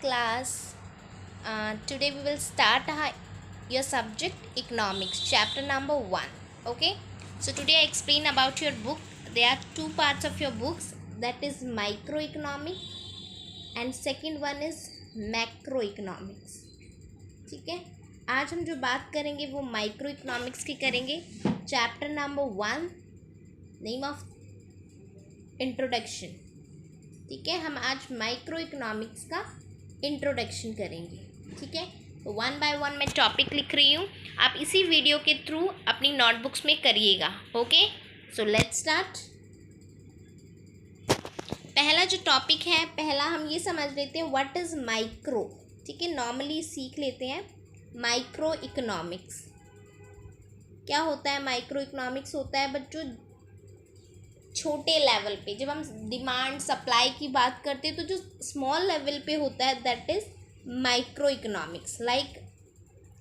class. Today we will start your subject economics, chapter number 1. Okay. So today I explain about your book. There are two parts of your books, that is microeconomic and second one is macroeconomics. ठीक है, आज हम जो बात करेंगे वो micro economics की करेंगे. Chapter number 1, name of introduction. ठीक है, हम आज माइक्रो इकोनॉमिक्स का इंट्रोडक्शन करेंगे. ठीक है, तो 1 बाय 1 मैं टॉपिक लिख रही हूँ, आप इसी वीडियो के थ्रू अपनी नोटबुक्स में करिएगा. Okay, so let's start. पहला जो टॉपिक है, पहला हम ये समझ लेते हैं व्हाट इज़ माइक्रो. ठीक है, नॉर्मली सीख लेते हैं माइक्रो इकोनॉमिक्स क्या होता है. माइक्रो इकोनॉमिक्स होता है बच्चों छोटे लेवल पे. जब हम डिमांड सप्लाई की बात करते हैं तो जो स्मॉल लेवल पे होता है that is micro economics. Like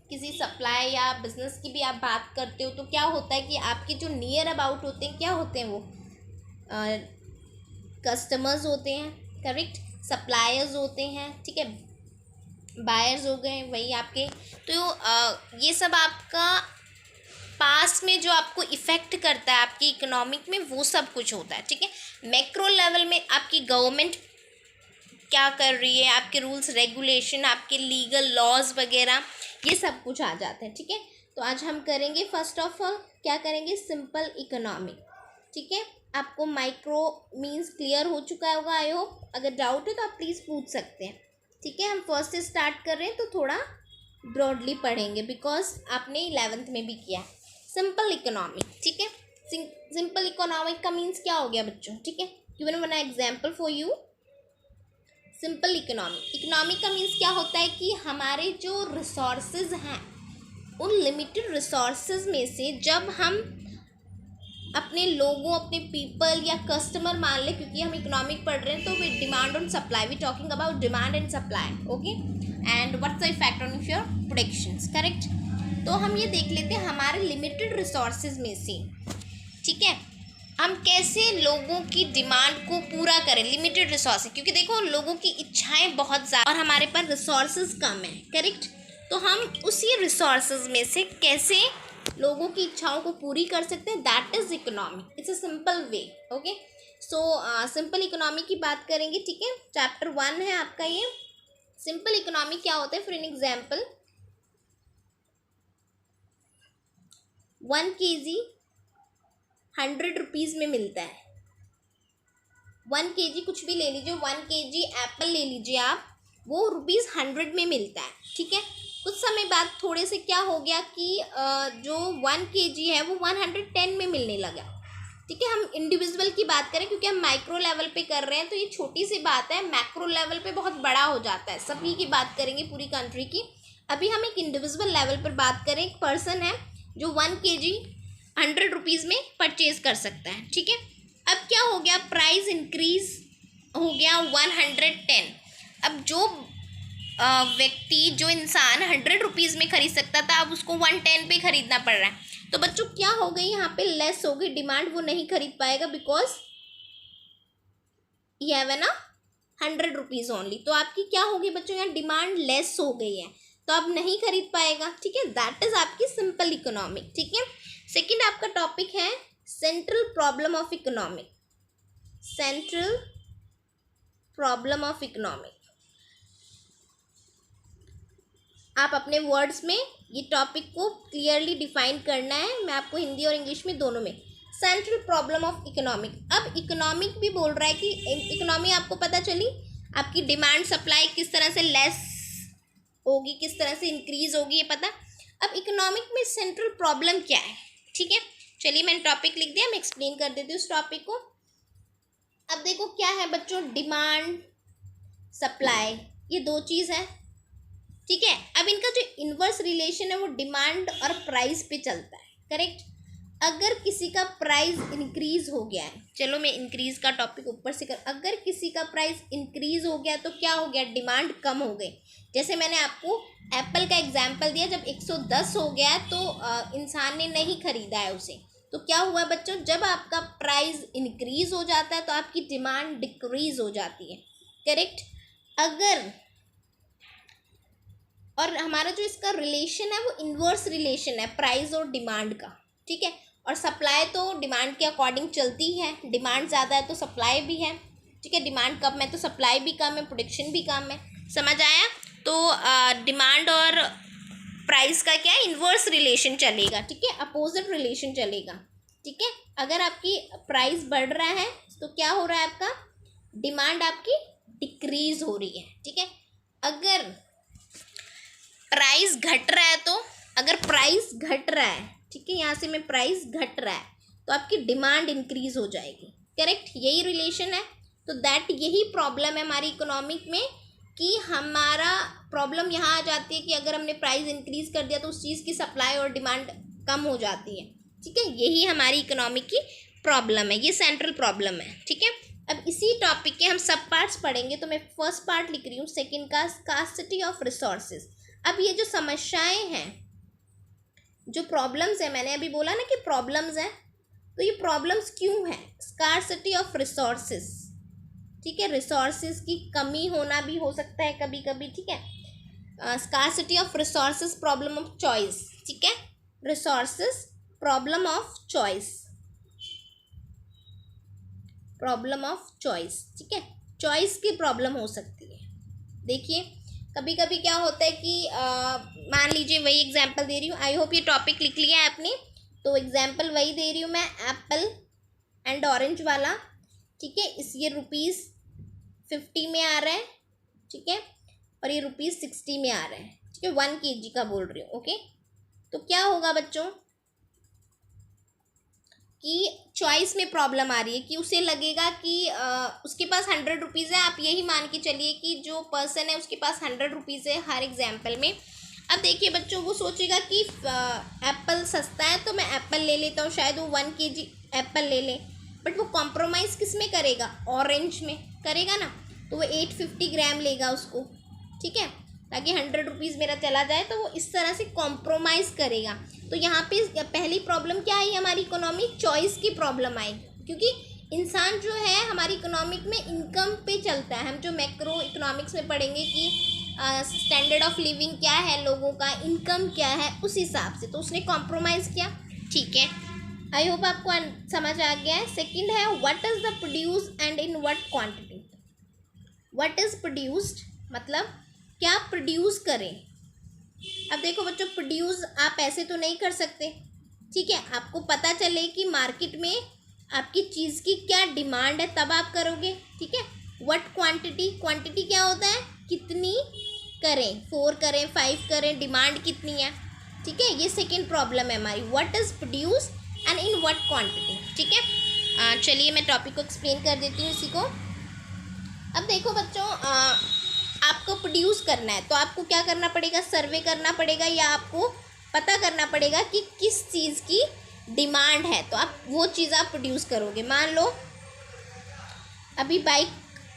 किसी सप्लाई या बिजनेस की भी आप बात करते हो तो क्या होता है कि आपके जो नियर अबाउट होते हैं, क्या होते हैं वो कस्टमर्स होते हैं, करेक्ट, सप्लायर्स होते हैं, ठीक है, बायर्स हो गए वही आपके. तो ये सब आपका पास में जो आपको इफ़ेक्ट करता है आपकी इकोनॉमिक में, वो सब कुछ होता है. ठीक है, मैक्रो लेवल में आपकी गवर्नमेंट क्या कर रही है, आपके रूल्स रेगुलेशन, आपके लीगल लॉज वगैरह, ये सब कुछ आ जाता है. ठीक है, तो आज हम करेंगे फर्स्ट ऑफ ऑल क्या करेंगे, सिंपल इकोनॉमिक. ठीक है, आपको माइक्रो मीन्स क्लियर हो चुका होगा आई होप. अगर डाउट है तो आप प्लीज़ पूछ सकते हैं. ठीक है, हम फर्स्ट से स्टार्ट कर रहे हैं तो थोड़ा ब्रॉडली पढ़ेंगे बिकॉज आपने 11th में भी किया है सिंपल इकोनॉमिक. ठीक है, सिंपल इकोनॉमिक का मीन्स क्या हो गया बच्चों. ठीक है, given one example for you. Simple economic का मीन्स क्या होता है कि हमारे जो रिसोर्सेज हैं उन लिमिटेड रिसोर्सेज में से जब हम अपने लोगों, अपने पीपल या कस्टमर मान ले, क्योंकि हम इकोनॉमिक पढ़ रहे हैं तो वे demand on supply, we talking about demand and supply. Okay, and what's the effect on your productions, correct. तो हम ये देख लेते हैं हमारे लिमिटेड रिसोर्सेज में से, ठीक है, हम कैसे लोगों की डिमांड को पूरा करें. लिमिटेड रिसोर्सेज, क्योंकि देखो लोगों की इच्छाएं बहुत ज़्यादा और हमारे पास रिसोर्सेज कम है, करेक्ट. तो हम उसी रिसोर्सेज में से कैसे लोगों की इच्छाओं को पूरी कर सकते हैं, that is economic. It's a simple way. Okay, so simple economy की बात करेंगे. ठीक है, चैप्टर 1 है आपका ये. सिंपल इकोनॉमी क्या होता है, for an example 1 kg 100 rupees में मिलता है. 1 kg कुछ भी ले लीजिए, 1 kg एप्पल ले लीजिए आप, वो ₹100 में मिलता है. ठीक है, कुछ समय बाद थोड़े से क्या हो गया कि जो 1 kg है वो 110 में मिलने लगा. ठीक है, हम इंडिविजुअल की बात करें क्योंकि हम माइक्रो लेवल पे कर रहे हैं तो ये छोटी सी बात है. मैक्रो लेवल पे बहुत बड़ा हो जाता है, सभी की बात करेंगे पूरी कंट्री की. अभी हम एक इंडिविजुअल लेवल पर बात करें, एक पर्सन है जो 1 kg 100 रुपीज़ में परचेज कर सकता है. ठीक है, अब क्या हो गया, प्राइस इंक्रीज हो गया 110. अब जो व्यक्ति, जो इंसान 100 रुपीज़ में खरीद सकता था अब उसको 110 पे खरीदना पड़ रहा है. तो बच्चों क्या हो गई, यहाँ पे लेस हो गई डिमांड, वो नहीं खरीद पाएगा बिकॉज ये है ना 100 रुपीज़ ओनली. तो आपकी क्या होगी बच्चों, यहाँ डिमांड लेस हो गई है तो अब नहीं खरीद पाएगा. ठीक है, दैट इज आपकी सिंपल इकोनॉमिक. ठीक है, सेकंड आपका टॉपिक है central problem of economic. Central problem of economic, आप अपने वर्ड्स में ये टॉपिक को क्लियरली डिफाइन करना है. मैं आपको हिंदी और इंग्लिश में दोनों में. Central problem of economic. अब इकोनॉमिक भी बोल रहा है कि इकोनॉमी आपको पता चली, आपकी डिमांड सप्लाई किस तरह से लेस होगी, किस तरह से इंक्रीज होगी, ये पता. अब इकोनॉमिक में सेंट्रल प्रॉब्लम क्या है. ठीक है, चलिए मैंने टॉपिक लिख दिया, मैं एक्सप्लेन कर देती हूँ उस टॉपिक को. अब देखो क्या है बच्चों, डिमांड सप्लाई, ये दो चीज़ है. ठीक है, अब इनका जो इन्वर्स रिलेशन है वो डिमांड और प्राइस पे चलता है, करेक्ट. अगर किसी का प्राइस इंक्रीज हो गया है, चलो मैं इंक्रीज का टॉपिक ऊपर से कर, अगर किसी का प्राइस इंक्रीज हो गया तो क्या हो गया, डिमांड कम हो गई. जैसे मैंने आपको एप्पल का एग्जांपल दिया, जब 110 हो गया तो इंसान ने नहीं खरीदा है उसे, तो क्या हुआ बच्चों, जब आपका प्राइस इंक्रीज हो जाता है तो आपकी डिमांड डिक्रीज हो जाती है, करेक्ट. अगर और हमारा जो इसका रिलेशन है वो इन्वर्स रिलेशन है प्राइस और डिमांड का, ठीक है। और सप्लाई तो डिमांड के अकॉर्डिंग चलती है, डिमांड ज़्यादा है तो सप्लाई भी है, ठीक है। डिमांड कम है तो सप्लाई भी कम है, प्रोडक्शन भी कम है। समझ आया? तो डिमांड और प्राइस का क्या है, इन्वर्स रिलेशन चलेगा, ठीक है, अपोजिट रिलेशन चलेगा, ठीक है। अगर आपकी प्राइस बढ़ रहा है तो क्या हो रहा है, आपका डिमांड आपकी डिक्रीज हो रही है, ठीक है। अगर प्राइस घट रहा है तो, अगर प्राइस घट रहा है, ठीक है, यहाँ से मैं प्राइस घट रहा है तो आपकी डिमांड इंक्रीज हो जाएगी, करेक्ट, यही रिलेशन है। तो दैट यही प्रॉब्लम है हमारी इकोनॉमिक में कि हमारा प्रॉब्लम यहाँ आ जाती है कि अगर हमने प्राइस इंक्रीज कर दिया तो उस चीज़ की सप्लाई और डिमांड कम हो जाती है, ठीक है। यही हमारी इकोनॉमिक की प्रॉब्लम है, ये सेंट्रल प्रॉब्लम है, ठीक है। अब इसी टॉपिक के हम सब पार्ट्स पढ़ेंगे, तो मैं फर्स्ट पार्ट लिख रही हूँ, सेकेंड का स्कार्सिटी ऑफ रिसोर्सेज। अब ये जो समस्याएं हैं, जो प्रॉब्लम्स है, मैंने अभी बोला ना कि प्रॉब्लम्स हैं, तो ये प्रॉब्लम्स क्यों है, स्कार्सिटी ऑफ रिसोर्सेज, ठीक है, रिसोर्सेज की कमी होना भी हो सकता है कभी कभी, ठीक है। Scarcity of resources, problem of choice, ठीक है, resources problem of choice, problem of choice, ठीक है, चॉइस की प्रॉब्लम हो सकती है। देखिए कभी कभी क्या होता है कि मान लीजिए वही एग्जांपल दे रही हूँ, आई होप ये टॉपिक लिख लिया है आपने, तो एग्जांपल वही दे रही हूँ मैं, एप्पल एंड ऑरेंज वाला, ठीक है। इस ये ₹50 में आ रहा है, ठीक है, और ये ₹60 में आ रहा है, ठीक है, 1 kg का बोल रही हूँ, ओके। तो क्या होगा बच्चों कि चॉइस में प्रॉब्लम आ रही है कि उसे लगेगा कि उसके पास 100 रुपीज़ है, आप यही मान के चलिए कि जो पर्सन है उसके पास 100 रुपीज़ है हर एग्जाम्पल में। अब देखिए बच्चों, वो सोचेगा कि एप्पल सस्ता है तो मैं एप्पल ले लेता हूँ, शायद वो 1 kg एप्पल ले ले, बट वो कॉम्प्रोमाइज़ किस में करेगा, ऑरेंज में करेगा ना, तो वो 850 ग्राम लेगा उसको, ठीक है, ताकि 100 रुपीज़ मेरा चला जाए, तो वो इस तरह से कॉम्प्रोमाइज़ करेगा। तो यहाँ पे पहली प्रॉब्लम क्या आई, हमारी इकोनॉमिक चॉइस की प्रॉब्लम आई, क्योंकि इंसान जो है हमारी इकोनॉमिक में इनकम पे चलता है। हम जो मैक्रो इकोनॉमिक्स में पढ़ेंगे कि स्टैंडर्ड ऑफ लिविंग क्या है लोगों का, इनकम क्या है, उस हिसाब से, तो उसने कॉम्प्रोमाइज़ किया, ठीक है। आई होप आपको समझ आ गया है। सेकेंड है, what is the produce and in what quantity. What is produced मतलब क्या प्रोड्यूस करें। अब देखो बच्चों, प्रोड्यूस आप ऐसे तो नहीं कर सकते, ठीक है, आपको पता चले कि मार्केट में आपकी चीज़ की क्या डिमांड है तब आप करोगे, ठीक है। व्हाट क्वांटिटी, क्वांटिटी क्या होता है, कितनी करें, 4 करें 5 करें, डिमांड कितनी है, ठीक है। ये सेकेंड प्रॉब्लम है हमारी, what is produce and in what quantity, ठीक है। चलिए मैं टॉपिक को एक्सप्लेन कर देती हूँ इसी को। अब देखो बच्चों, आपको प्रोड्यूस करना है तो आपको क्या करना पड़ेगा, सर्वे करना पड़ेगा, या आपको पता करना पड़ेगा कि किस चीज़ की डिमांड है, तो आप वो चीज़ आप प्रोड्यूस करोगे। मान लो अभी बाइक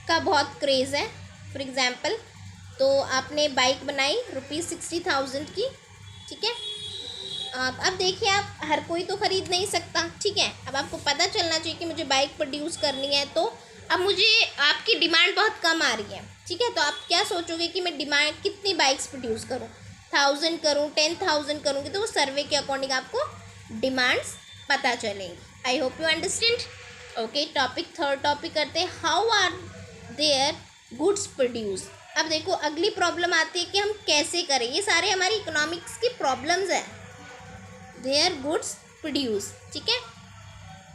का बहुत क्रेज़ है फॉर एग्ज़ाम्पल, तो आपने बाइक बनाई ₹60,000 की, ठीक है। अब देखिए, आप हर कोई तो ख़रीद नहीं सकता, ठीक है। अब आपको पता चलना चाहिए कि मुझे बाइक प्रोड्यूस करनी है, तो अब मुझे आपकी डिमांड बहुत कम आ रही है, ठीक है, तो आप क्या सोचोगे कि मैं डिमांड कितनी बाइक्स प्रोड्यूस करूँ, 1000 करूँ, 10,000 करूँगी, तो वो सर्वे के अकॉर्डिंग आपको डिमांड्स पता चलेंगी। I hope you understand. Okay, third topic करते हैं, how are there goods produce. अब देखो अगली प्रॉब्लम आती है कि हम कैसे करें, ये सारे हमारी इकोनॉमिक्स की प्रॉब्लम्स है। देयर गुड्स प्रोड्यूस, ठीक है,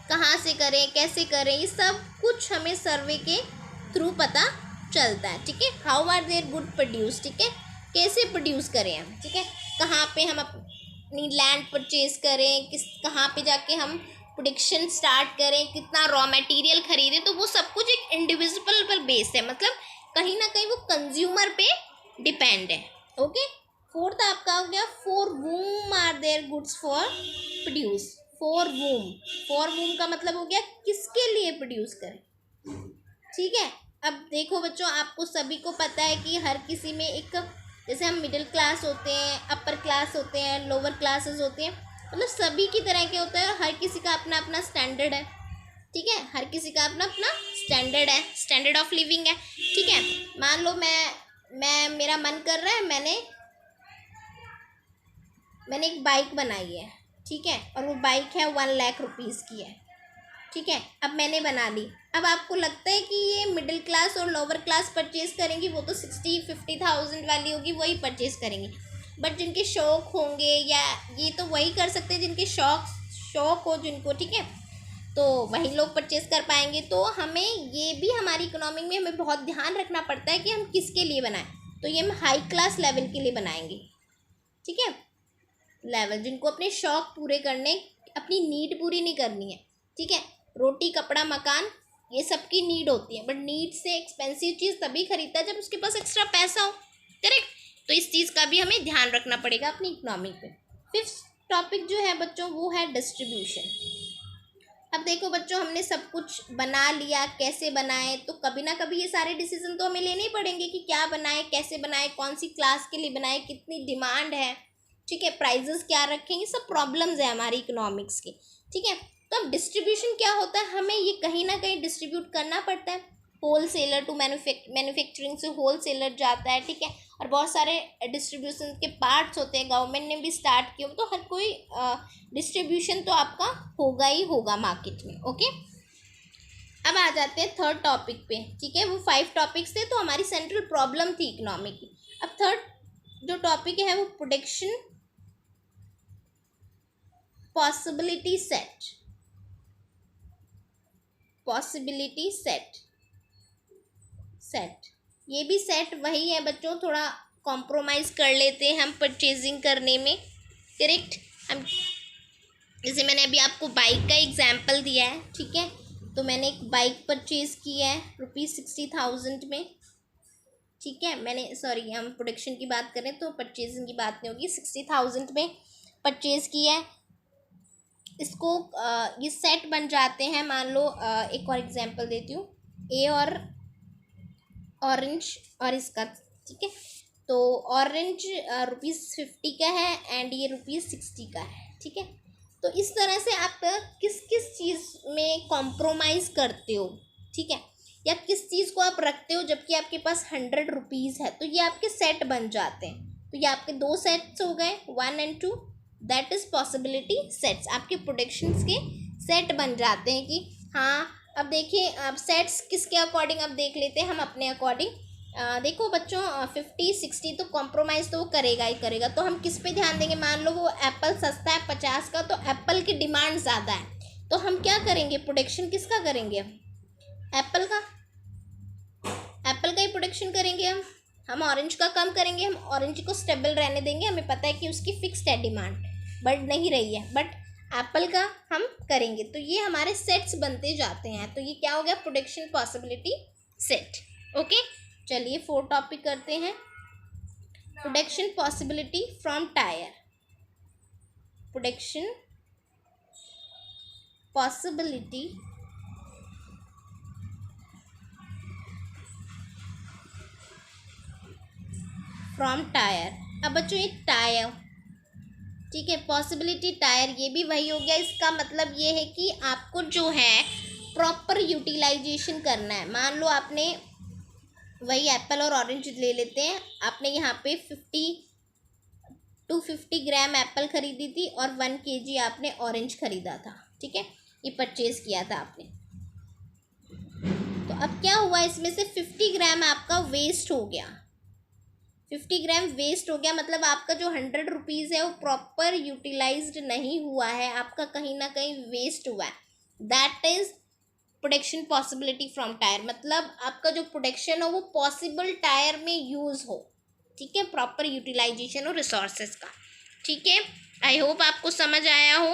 कहाँ से करें, कैसे करें, ये सब कुछ हमें सर्वे के थ्रू पता चलता है, ठीक है। How are their good produce, ठीक है, कैसे प्रोड्यूस करें हम, ठीक है, कहाँ पे हम अपनी लैंड परचेज करें, कहाँ पे जाके हम प्रोडक्शन स्टार्ट करें, कितना रॉ मटेरियल खरीदें, तो वो सब कुछ एक इंडिविजुअल पर बेस है, मतलब कहीं ना कहीं वो कंज्यूमर पे डिपेंड है। ओके, फोर्थ आपका हो गया, for whom are there goods for produce. For whom का मतलब हो गया किसके लिए प्रोड्यूस करें, ठीक है। अब देखो बच्चों, आपको सभी को पता है कि हर किसी में एक, जैसे हम मिडिल क्लास होते हैं, अपर क्लास होते हैं, लोअर क्लासेस होते हैं, मतलब सभी की तरह के होता है, और हर किसी का अपना अपना स्टैंडर्ड है, ठीक है, हर किसी का अपना अपना स्टैंडर्ड है, स्टैंडर्ड ऑफ लिविंग है, ठीक है। मान लो मैं मेरा मन कर रहा है, मैंने मैंने एक बाइक बनाई है, ठीक है, और वो बाइक है 1 लाख रुपीज़ की है, ठीक है। अब मैंने बना ली। अब आपको लगता है कि ये मिडिल क्लास और लोअर क्लास परचेज करेंगी, वो तो 60-50,000 वाली होगी, वही परचेज करेंगी। बट जिनके शौक होंगे या ये तो वही कर सकते हैं जिनके शौक हो जिनको, ठीक है, तो वही लोग परचेज कर पाएंगे। तो हमें ये भी हमारी इकोनॉमी में हमें बहुत ध्यान रखना पड़ता है कि हम किसके लिए बनाएं। तो ये हम हाई क्लास लेवल के लिए बनाएंगे, ठीक है, लेवल जिनको अपने शौक पूरे करने, अपनी नीड पूरी नहीं करनी है, ठीक है। रोटी कपड़ा मकान ये सबकी नीड होती है, बट नीड से एक्सपेंसिव चीज़ तभी खरीदता है जब उसके पास एक्स्ट्रा पैसा हो, करेक्ट। तो इस चीज़ का भी हमें ध्यान रखना पड़ेगा अपनी इकोनॉमी पे। फिफ्थ टॉपिक जो है बच्चों वो है डिस्ट्रीब्यूशन। अब देखो बच्चों, हमने सब कुछ बना लिया, कैसे बनाए, तो कभी ना कभी ये सारे डिसीजन तो हमें लेने ही पड़ेंगे कि क्या बनाए, कैसे बनाए, कौन सी क्लास के लिए बनाए, कितनी डिमांड है, ठीक है, प्राइजेस क्या रखेंगे, सब प्रॉब्लम्स है हमारी इकोनॉमिक्स की, ठीक है। तो अब डिस्ट्रीब्यूशन क्या होता है, हमें ये कहीं ना कहीं डिस्ट्रीब्यूट करना पड़ता है। होल सेलर टू मैन्युफैक्चरिंग से होल सेलर जाता है, ठीक है, और बहुत सारे डिस्ट्रीब्यूशन के पार्ट्स होते हैं, गवर्नमेंट ने भी स्टार्ट किया, तो हर कोई डिस्ट्रीब्यूशन तो आपका होगा ही होगा मार्केट में, ओके। अब आ जाते हैं थर्ड टॉपिक पे, ठीक है, वो 5 टॉपिक्स थे तो हमारी सेंट्रल प्रॉब्लम थी इकोनॉमी की। अब थर्ड जो टॉपिक है वो production possibility set, possibility set, set ये भी सेट वही है बच्चों, थोड़ा कॉम्प्रोमाइज़ कर लेते हैं हम परचेजिंग करने में, करेक्ट। हम जैसे मैंने अभी आपको बाइक का एग्जांपल दिया है, ठीक है, तो मैंने एक बाइक परचेज़ की है ₹60,000 में, ठीक है, मैंने सॉरी हम प्रोडक्शन की बात करें तो परचेजिंग की बात नहीं होगी, 60,000 में परचेज़ की है। इसको ये सेट बन जाते हैं, मान लो एक और एग्जांपल देती हूँ, ए और ऑरेंज और इसका, ठीक है, तो ऑरेंज ₹50 का है एंड ये ₹60 का है, ठीक है। तो इस तरह से आप किस किस चीज़ में कॉम्प्रोमाइज़ करते हो, ठीक है, या किस चीज़ को आप रखते हो जबकि आपके पास ₹100 है, तो ये आपके सेट बन जाते हैं। तो ये आपके 2 सेट्स हो गए, 1 and 2, that is possibility sets, आपके प्रोडक्शंस के सेट बन जाते हैं कि हाँ। अब देखिए, अब सेट्स किसके अकॉर्डिंग अब देख लेते हैं हम अपने अकॉर्डिंग। देखो बच्चों, 50-60 तो कॉम्प्रोमाइज़ तो वो करेगा ही करेगा, तो हम किस पे ध्यान देंगे, मान लो वो एप्पल सस्ता है 50 का, तो एप्पल की डिमांड ज़्यादा है, तो हम क्या करेंगे, प्रोडक्शन किसका करेंगे, एप्पल का, एप्पल का ही प्रोडक्शन करेंगे हम ऑरेंज का कम करेंगे, हम ऑरेंज को स्टेबल रहने देंगे, हमें पता है कि उसकी फिक्स्ड है डिमांड, बढ़ नहीं रही है, बट एप्पल का हम करेंगे। तो ये हमारे सेट्स बनते जाते हैं, तो ये क्या हो गया, प्रोडक्शन पॉसिबिलिटी सेट, ओके। चलिए 4 टॉपिक करते हैं, production possibility from tyre, production possibility from tyre. अब बच्चों एक टायर, ठीक है, पॉसिबिलिटी टायर ये भी वही हो गया, इसका मतलब ये है कि आपको जो है प्रॉपर यूटिलाइजेशन करना है। मान लो आपने वही एप्पल और ऑरेंज ले लेते हैं, आपने यहाँ पे 250 ग्राम एप्पल खरीदी थी और 1 kg आपने ऑरेंज खरीदा था, ठीक है, ये परचेज किया था आपने। तो अब क्या हुआ, इसमें से 50 ग्राम आपका वेस्ट हो गया, 50 ग्राम वेस्ट हो गया, मतलब आपका जो ₹100 है वो प्रॉपर यूटिलाइज्ड नहीं हुआ है, आपका कहीं ना कहीं वेस्ट हुआ है। That is production possibility from tyre, मतलब आपका जो प्रोडक्शन हो वो पॉसिबल टायर में यूज़ हो, ठीक है, प्रॉपर यूटिलाइजेशन हो रिसोर्सेज का, ठीक है। आई होप आपको समझ आया हो।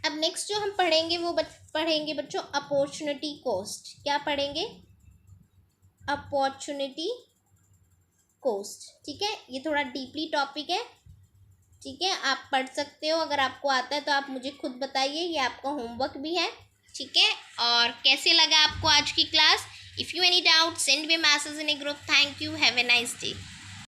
अब नेक्स्ट जो हम पढ़ेंगे वो पढ़ेंगे बच्चों अपॉर्चुनिटी कॉस्ट। क्या पढ़ेंगे, अपॉर्चुनिटी कॉस्ट, ठीक है, ये थोड़ा डीपली टॉपिक है, ठीक है, आप पढ़ सकते हो, अगर आपको आता है तो आप मुझे खुद बताइए, ये आपका होमवर्क भी है, ठीक है। और कैसे लगा आपको आज की class, if you any doubt send me message in A group. Thank you, have a nice day.